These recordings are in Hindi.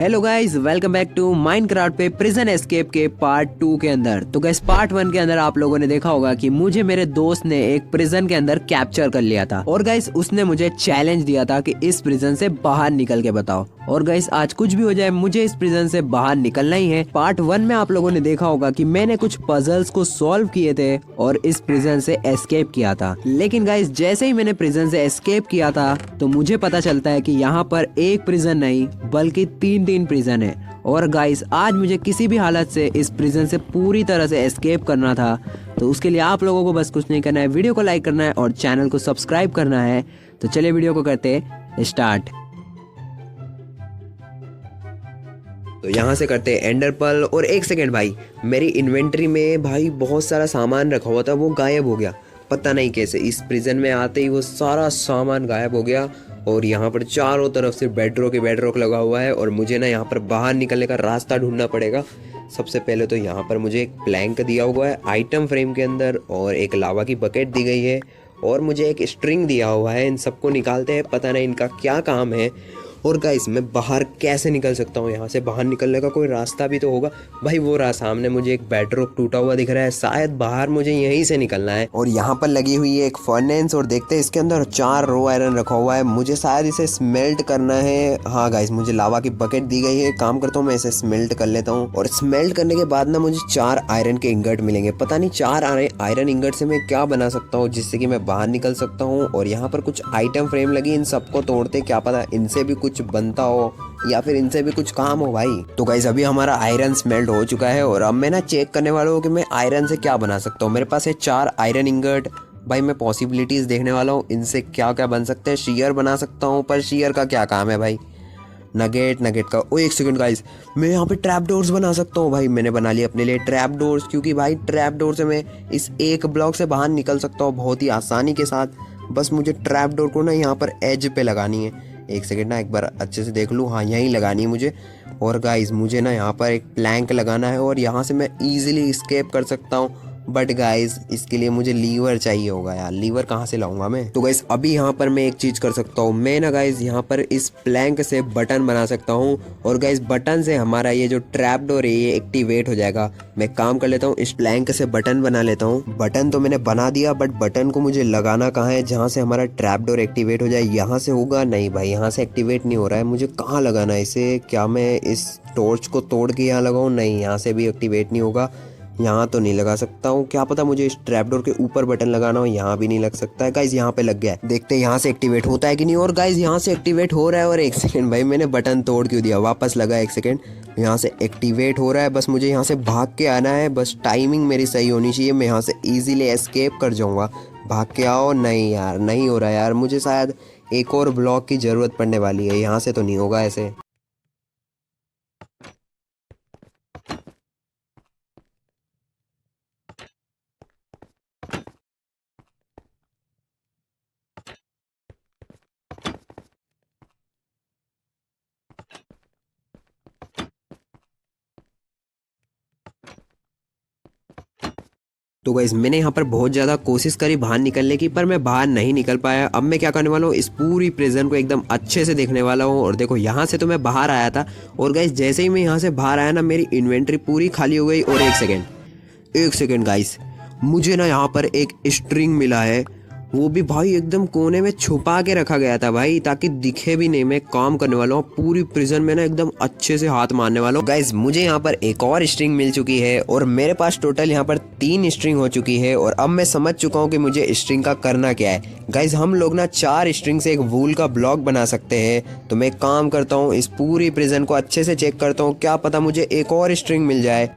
Hello guys, welcome back to Minecraft पे प्रिजन एस्केप के पार्ट 2 के अंदर। तो गाइस पार्ट 1 के अंदर आप लोगों ने देखा होगा कि मुझे मेरे दोस्त ने एक प्रिजन के अंदर कैप्चर कर लिया था और गाइस उसने मुझे चैलेंज दिया था कि इस प्रिजन से बाहर निकल के बताओ। और गाइस आज कुछ भी हो जाए मुझे इस प्रिजन से बाहर निकलना ही है। पार्ट 1 में आप लोगों ने देखा होगा कि मैंने कुछ पजल्स को सॉल्व किए थे और इस प्रिजन से एस्केप किया था। लेकिन गाइस जैसे ही मैंने प्रिजन से एस्केप किया था तो मुझे पता चलता है कि यहाँ पर एक प्रिजन नहीं बल्कि तीन प्रिजन है। और गाइस आज मुझे किसी भी हालत से इस प्रिजन से पूरी तरह से एस्केप करना था। तो उसके लिए आप लोगों को बस कुछ नहीं करना है, वीडियो को लाइक करना है और चैनल को सब्सक्राइब करना है। तो चलिए वीडियो को करते स्टार्ट। तो यहाँ से करते हैं एंडर पर्ल। और एक सेकेंड भाई, मेरी इन्वेंटरी में भाई बहुत सारा सामान रखा हुआ था, वो गायब हो गया। पता नहीं कैसे इस प्रिजन में आते ही वो सारा सामान गायब हो गया। और यहाँ पर चारों तरफ से बेडरॉक लगा हुआ है और मुझे ना यहाँ पर बाहर निकलने का रास्ता ढूंढना पड़ेगा। सबसे पहले तो यहाँ पर मुझे एक प्लैंक दिया हुआ है आइटम फ्रेम के अंदर और एक लावा की बकेट दी गई है और मुझे एक स्ट्रिंग दिया हुआ है। इन सबको निकालते हैं, पता नहीं इनका क्या काम है। और गाइस मैं बाहर कैसे निकल सकता हूँ? यहाँ से बाहर निकलने का कोई रास्ता भी तो होगा। भाई वो रहा सामने, मुझे एक बेडरॉक टूटा हुआ दिख रहा है, शायद बाहर मुझे यहीं से निकलना है। और यहाँ पर लगी हुई है एक फर्नेस और देखते हैं इसके अंदर 4 रो आयरन रखा हुआ है। मुझे शायद इसे स्मेल्ट करना है। हाँ गाइस मुझे लावा की बकेट दी गई है, काम करता हूँ मैं इसे स्मेल्ट कर लेता हूँ। और स्मेल्ट करने के बाद ना मुझे 4 आयरन के इंगट मिलेंगे। पता नहीं 4 आयरन इंगट से मैं क्या बना सकता हूँ जिससे कि मैं बाहर निकल सकता हूँ। और यहाँ पर कुछ आइटम फ्रेम लगी, इन सबको तोड़ते, क्या पता इनसे भी कुछ बनता हो या फिर इनसे भी कुछ काम हो भाई। तो गाइस अभी हमारा आयरन स्मेल्ट हो चुका है और अब मैं ना चेक करने वाला हूँ कि मैं आयरन से क्या बना सकता हूँ। मेरे पास है 4 आयरन इंगट। भाई मैं पॉसिबिलिटीज देखने वाला हूँ, इनसे क्या क्या बन सकते हैं। शेयर बना सकता हूँ, पर शेयर का क्या काम है भाई। नगेट का एक सेकंड गाइस, मैं यहाँ पे ट्रैप डोर्स बना सकता हूँ। भाई मैंने बना लिया अपने लिए ट्रैप डोर्स, क्योंकि भाई ट्रैप डोर से मैं इस एक ब्लॉक से बाहर निकल सकता हूँ बहुत ही आसानी के साथ। बस मुझे ट्रैप डोर को ना यहाँ पर एज पे लगानी है। एक सेकेंड ना एक बार अच्छे से देख लूँ, हाँ यहीं लगानी है मुझे। और गाइस मुझे ना यहाँ पर एक प्लैंक लगाना है और यहाँ से मैं ईजिली स्केप कर सकता हूँ। बट गाइस इसके लिए मुझे लीवर चाहिए होगा यार, लीवर कहाँ से लाऊंगा मैं? तो गाइस अभी यहाँ पर मैं एक चीज कर सकता हूँ, मैं ना गाइस यहाँ पर इस प्लैंक से बटन बना सकता हूँ और गाइस बटन से हमारा ये जो ट्रैप डोर है ये एक्टिवेट हो जाएगा। मैं काम कर लेता हूँ, इस प्लैंक से बटन बना लेता हूँ। बटन तो मैंने बना दिया, बट बटन को मुझे लगाना कहाँ है जहाँ से हमारा ट्रैप डोर एक्टिवेट हो जाए? यहाँ से होगा? नहीं भाई यहाँ से एक्टिवेट नहीं हो रहा है। मुझे कहाँ लगाना है इसे? क्या मैं इस टॉर्च को तोड़ के यहाँ लगाऊँ? नहीं, यहाँ से भी एक्टिवेट नहीं होगा। यहाँ तो नहीं लगा सकता हूँ, क्या पता मुझे इस ट्रैपडोर के ऊपर बटन लगाना हो। यहाँ भी नहीं लग सकता है। गाइज यहाँ पे लग गया है, देखते हैं यहाँ से एक्टिवेट होता है कि नहीं। और गाइज यहाँ से एक्टिवेट हो रहा है। और एक सेकंड भाई मैंने बटन तोड़ क्यों दिया? वापस लगा, एक सेकंड, यहाँ से एक्टिवेट हो रहा है। बस मुझे यहाँ से भाग के आना है, बस टाइमिंग मेरी सही होनी चाहिए, मैं यहाँ से ईजिली एस्केप कर जाऊँगा। भाग के आओ। नहीं यार नहीं हो रहा यार, मुझे शायद एक और ब्लॉक की ज़रूरत पड़ने वाली है। यहाँ से तो नहीं होगा ऐसे। तो गाइस मैंने यहाँ पर बहुत ज़्यादा कोशिश करी बाहर निकलने की, पर मैं बाहर नहीं निकल पाया। अब मैं क्या करने वाला हूँ, इस पूरी प्रिजन को एकदम अच्छे से देखने वाला हूँ। और देखो यहाँ से तो मैं बाहर आया था और गाइस जैसे ही मैं यहाँ से बाहर आया ना मेरी इन्वेंट्री पूरी खाली हो गई। और एक सेकेंड गाइस, मुझे ना यहाँ पर एक स्ट्रिंग मिला है, वो भी भाई एकदम कोने में छुपा के रखा गया था भाई, ताकि दिखे भी नहीं। मैं काम करने वाला हूँ पूरी प्रिजन में ना एकदम अच्छे से हाथ मारने वाला हूँ। गाइज मुझे यहाँ पर एक और स्ट्रिंग मिल चुकी है और मेरे पास टोटल यहाँ पर 3 स्ट्रिंग हो चुकी है। और अब मैं समझ चुका हूँ कि मुझे स्ट्रिंग का करना क्या है। गाइज हम लोग ना 4 स्ट्रिंग से एक वूल का ब्लॉक बना सकते हैं। तो मैं काम करता हूँ, इस पूरी प्रिजन को अच्छे से चेक करता हूँ, क्या पता मुझे एक और स्ट्रिंग मिल जाए।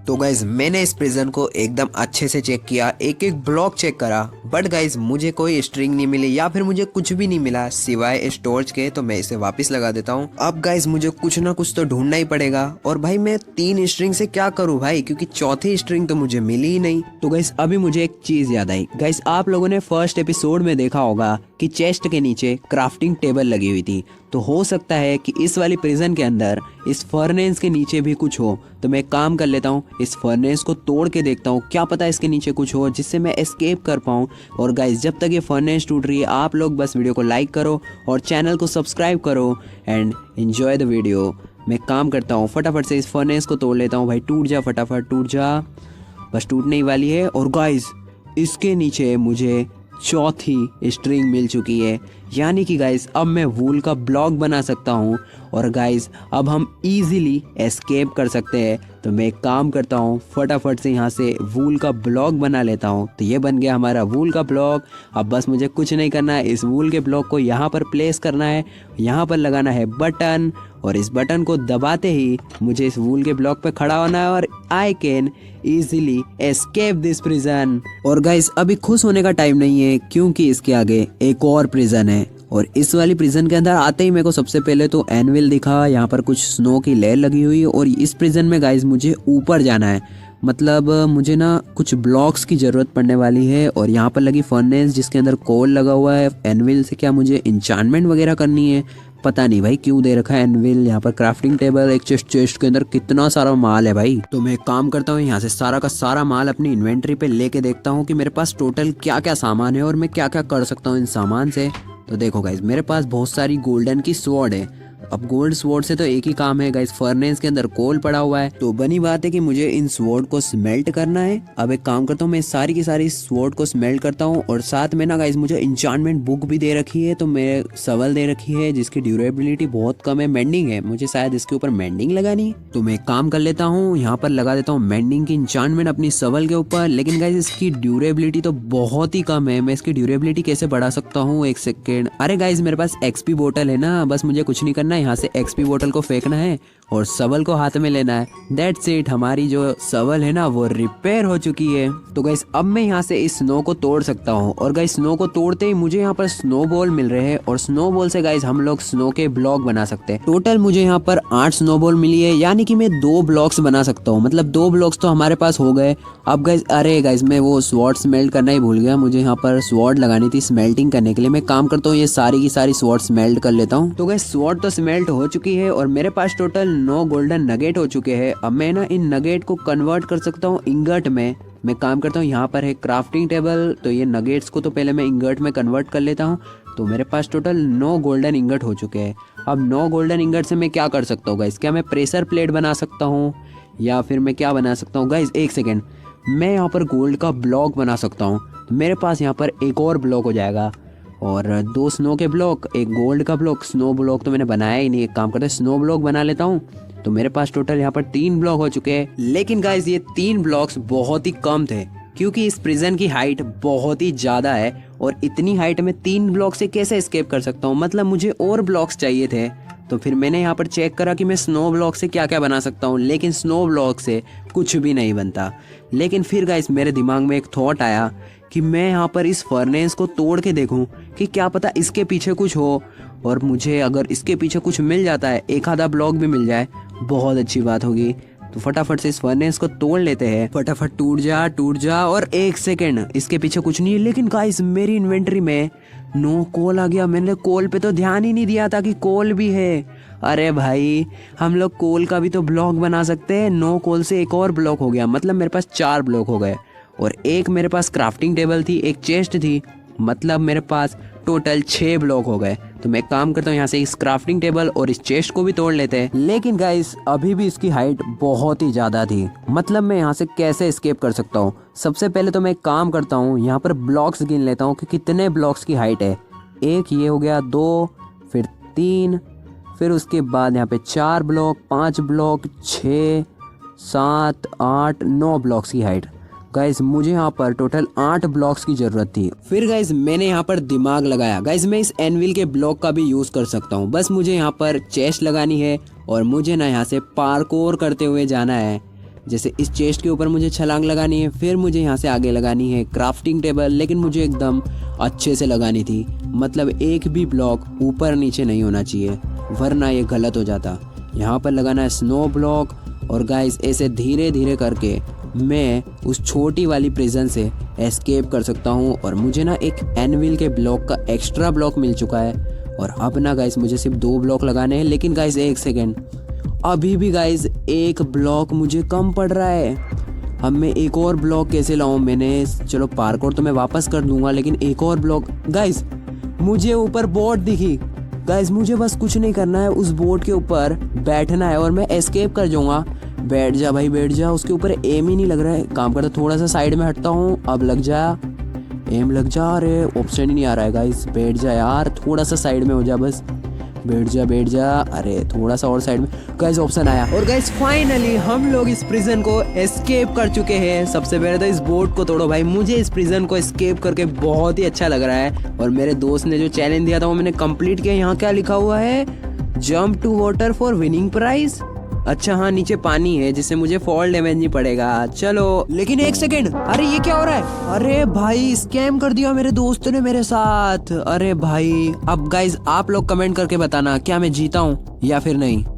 तो गाइज मैंने इस प्रिजन को एकदम अच्छे से चेक किया, एक एक ब्लॉक चेक करा, बट गाइज मुझे कोई स्ट्रिंग नहीं मिली या फिर मुझे कुछ भी नहीं मिला सिवाय इस टॉर्च के। तो मैं इसे वापस लगा देता हूँ। अब गाइज मुझे कुछ ना कुछ तो ढूंढना ही पड़ेगा। और भाई मैं 3 स्ट्रिंग से क्या करूँ भाई, क्योंकि चौथी स्ट्रिंग तो मुझे मिली ही नहीं। तो गाइज अभी मुझे एक चीज याद आई। गाइज आप लोगों ने फर्स्ट एपिसोड में देखा होगा कि चेस्ट के नीचे क्राफ्टिंग टेबल लगी हुई थी। तो हो सकता है कि इस वाली प्रिजन के अंदर इस फर्नेस के नीचे भी कुछ हो। तो मैं एक काम कर लेता हूँ, इस फर्नेस को तोड़ के देखता हूँ, क्या पता इसके नीचे कुछ हो जिससे मैं एस्केप कर पाऊँ। और गाइस जब तक ये फर्नेस टूट रही है आप लोग बस वीडियो को लाइक करो और चैनल को सब्सक्राइब करो एंड एंजॉय द वीडियो। मैं काम करता हूँ, फटाफट से इस फर्नेस को तोड़ लेता हूँ। भाई टूट जा, फटाफट टूट जा, बस टूटने ही वाली है। और गाइस इसके नीचे मुझे चौथी स्ट्रिंग मिल चुकी है, यानी कि गाइस अब मैं वूल का ब्लॉक बना सकता हूँ और गाइस अब हम इजीली एस्केप कर सकते हैं। तो मैं एक काम करता हूँ, फटाफट से यहाँ से वूल का ब्लॉक बना लेता हूँ। तो ये बन गया हमारा वूल का ब्लॉक। अब बस मुझे कुछ नहीं करना है, इस वूल के ब्लॉक को यहाँ पर प्लेस करना है, यहाँ पर लगाना है बटन और इस बटन को दबाते ही मुझे इस वूल के ब्लॉक पे खड़ा होना है और I can easily escape this prison. और गाइस अभी खुश होने का टाइम नहीं है क्योंकि इसके आगे एक और प्रिजन है और इस वाली प्रिजन के अंदर आते ही मेरे को सबसे पहले तो एनविल दिखा, यहाँ पर कुछ स्नो की लेयर लगी हुई है और इस प्रिजन में गाइस मुझे ऊपर जाना है। मतलब मुझे ना कुछ ब्लॉक्स की ज़रूरत पड़ने वाली है और यहाँ पर लगी फर्नेस जिसके अंदर कोल लगा हुआ है। एनविल से क्या मुझे इंचार्टमेंट वगैरह करनी है, पता नहीं भाई क्यों दे रखा है एनविल। यहाँ पर क्राफ्टिंग टेबल, एक चेस्ट के अंदर कितना सारा माल है भाई। तो मैं एक काम करता हूँ, यहाँ से सारा का सारा माल अपनी इन्वेंट्री पे लेके देखता हूँ कि मेरे पास टोटल क्या क्या सामान है और मैं क्या क्या कर सकता हूँ इन सामान से। तो देखो गाइज मेरे पास बहुत सारी गोल्डन की स्वॉर्ड है। अब गोल्ड स्वॉर्ड से तो एक ही काम है गाइस, फर्नेस के अंदर कोल पड़ा हुआ है तो बनी बात है कि मुझे इन स्वॉर्ड को स्मेल्ट करना है। अब एक काम करता हूँ, मैं सारी की सारी स्वॉर्ड को स्मेल्ट करता हूँ और साथ में ना गाइस मुझे इंचार्टमेंट बुक भी दे रखी है। तो मैं सवल दे रखी है जिसकी ड्यूरेबिलिटी बहुत कम है, मेंडिंग है, मुझे शायद इसके ऊपर मेंडिंग लगानी है। तो मैं एक काम कर लेता हूँ, यहाँ पर लगा देता हूँ मेंडिंग की इंचार्टमेंट अपनी सवल के ऊपर। लेकिन गाइस इसकी ड्यूरेबिलिटी तो बहुत ही कम है, मैं इसकी ड्यूरेबिलिटी कैसे बढ़ा सकता हूँ, एक सेकेंड। अरे गाइस मेरे पास एक्सपी बोतल है ना, बस मुझे कुछ नहीं करना है, यहाँ से एक्सपी बोतल को फेंकना है और सवल को हाथ में लेना है। दैट्स इट, हमारी जो सवल है ना वो रिपेयर हो चुकी है। तो गाइस अब मैं यहाँ से इस स्नो को तोड़ सकता हूँ और गाइस स्नो को तोड़ते ही मुझे यहाँ पर स्नो बॉल मिल रहे हैं और स्नो बॉल से गाइस हम लोग स्नो के ब्लॉक बना सकते हैं। टोटल मुझे यहाँ पर 8 स्नो बॉल मिली है, यानी कि मैं 2 ब्लॉक्स बना सकता हूँ। मतलब 2 ब्लॉक्स तो हमारे पास हो गए। अब गाइस अरे गाइस मैं वो स्वॉर्ड स्मेल्ट करना ही भूल गया, मुझे यहाँ पर स्वॉर्ड लगानी थी स्मेल्टिंग करने के लिए। मैं काम करता हूँ ये सारी की सारी स्वॉर्ड स्मेल्ट कर लेता हूँ। तो गाइस स्वॉर्ड तो स्मेल्ट हो चुकी है और मेरे पास टोटल 9 गोल्डन नगेट हो चुके हैं। अब मैं ना इन नगेट को कन्वर्ट कर सकता हूँ इंगट में। मैं काम करता हूँ, यहाँ पर है क्राफ्टिंग टेबल, तो ये नगेट्स को तो पहले मैं इंगट में कन्वर्ट कर लेता हूँ। तो मेरे पास टोटल 9 गोल्डन इंगट हो चुके हैं। अब 9 गोल्डन इंगट से मैं क्या कर सकता हूँ गाइस, क्या मैं प्रेशर प्लेट बना सकता हूँ या फिर मैं क्या बना सकता हूँ गाइस, एक सेकेंड, मैं यहाँ पर गोल्ड का ब्लॉक बना सकता हूँ। तो मेरे पास यहाँ पर एक और ब्लॉक हो जाएगा और 2 स्नो के ब्लॉक, एक गोल्ड का ब्लॉक। स्नो ब्लॉक तो मैंने बनाया ही नहीं, एक काम करते हैं स्नो ब्लॉक बना लेता हूँ। तो मेरे पास टोटल यहाँ पर 3 ब्लॉक हो चुके हैं। लेकिन गाइस ये 3 ब्लॉक्स बहुत ही कम थे क्योंकि इस प्रिजन की हाइट बहुत ही ज़्यादा है और इतनी हाइट में 3 ब्लॉक से कैसे एस्केप कर सकता हूँ, मतलब मुझे और ब्लॉक्स चाहिए थे। तो फिर मैंने यहाँ पर चेक करा कि मैं स्नो ब्लॉक से क्या क्या बना सकता हूँ, लेकिन स्नो ब्लॉक से कुछ भी नहीं बनता। लेकिन फिर गाइस मेरे दिमाग में एक थॉट आया कि मैं यहाँ पर इस फर्नेस को तोड़ के देखूँ कि क्या पता इसके पीछे कुछ हो और मुझे अगर इसके पीछे कुछ मिल जाता है, एक आधा ब्लॉक भी मिल जाए, बहुत अच्छी बात होगी। तो फटाफट से इस फर्नेस को तोड़ लेते हैं। फटाफट टूट जा और एक सेकेंड, इसके पीछे कुछ नहीं है। लेकिन गाइस मेरी इन्वेंटरी में 9 कोल आ गया, मैंने कोल पे तो ध्यान ही नहीं दिया था कि कोल भी है। अरे भाई हम लोग कोल का भी तो ब्लॉक बना सकते हैं। 9 कोल से एक और ब्लॉक हो गया, मतलब मेरे पास 4 ब्लॉक हो गए और एक मेरे पास क्राफ्टिंग टेबल थी, एक चेस्ट थी, मतलब मेरे पास टोटल 6 ब्लॉक हो गए। तो मैं काम करता हूँ यहाँ से इस क्राफ्टिंग टेबल और इस चेस्ट को भी तोड़ लेते हैं। लेकिन गाइस अभी भी इसकी हाइट बहुत ही ज़्यादा थी, मतलब मैं यहाँ से कैसे एस्केप कर सकता हूँ। सबसे पहले तो मैं काम करता हूँ, यहाँ पर ब्लॉक्स गिन लेता हूँ कि कितने ब्लॉक्स की हाइट है। एक ये हो गया, 2, फिर 3, फिर उसके बाद यहाँ पे 4 ब्लॉक, 5 ब्लॉक, 6, 7, 8, 9 ब्लॉक्स की हाइट। गाइज मुझे यहाँ पर टोटल 8 ब्लॉक्स की जरूरत थी। फिर गाइज मैंने यहाँ पर दिमाग लगाया, गाइज मैं इस एनविल के ब्लॉक का भी यूज कर सकता हूँ। बस मुझे यहाँ पर चेस्ट लगानी है और मुझे ना यहाँ से पार्कोर करते हुए जाना है। जैसे इस चेस्ट के ऊपर मुझे छलांग लगानी है, फिर मुझे यहाँ से आगे लगानी है क्राफ्टिंग टेबल, लेकिन मुझे एकदम अच्छे से लगानी थी, मतलब एक भी ब्लॉक ऊपर नीचे नहीं होना चाहिए वरना ये गलत हो जाता। यहाँ पर लगाना है स्नो ब्लॉक और गाइज ऐसे धीरे धीरे करके मैं उस छोटी वाली प्रिजन से एस्केप कर सकता हूँ। और मुझे ना एक एनविल के ब्लॉक का एक्स्ट्रा ब्लॉक मिल चुका है और अब ना गाइस मुझे सिर्फ 2 ब्लॉक लगाने हैं। लेकिन गाइस एक सेकेंड, अभी भी गाइज एक ब्लॉक मुझे कम पड़ रहा है। अब मैं एक और ब्लॉक कैसे लाऊं? मैंने चलो पार्कोर तो मैं वापस कर दूंगा, लेकिन एक और ब्लॉक। गाइज मुझे ऊपर बोट दिखी। गाइज मुझे बस कुछ नहीं करना है, उस बोट के ऊपर बैठना है और मैं एस्केप कर जाऊंगा। बैठ जा भाई बैठ जा, उसके ऊपर एम ही नहीं लग रहा है। काम करता, थोड़ा सा साइड में हटता हूँ। अब लग जा, एम लग जा। अरे ऑप्शन ही नहीं आ रहा है गाइस। बैठ जा यार, थोड़ा सा साइड में हो जा बस। बैठ जा बैठ जा। अरे थोड़ा सा और साइड में। गाइस ऑप्शन आया। और गाइस फाइनली हम लोग इस प्रिजन को एस्केप कर चुके हैं। सबसे पहले तो इस बोट को तोड़ो भाई। मुझे इस प्रिजन को एस्केप करके बहुत ही अच्छा लग रहा है। और मेरे दोस्त ने जो चैलेंज दिया था वो मैंने कंप्लीट किया। यहाँ क्या लिखा हुआ है? Jump to water for winning prize. अच्छा हाँ, नीचे पानी है जिससे मुझे फॉल डैमेज नहीं पड़ेगा। चलो, लेकिन एक सेकेंड, अरे ये क्या हो रहा है? अरे भाई स्कैम कर दिया मेरे दोस्त ने मेरे साथ। अरे भाई, अब गाइज आप लोग कमेंट करके बताना क्या मैं जीता हूँ या फिर नहीं।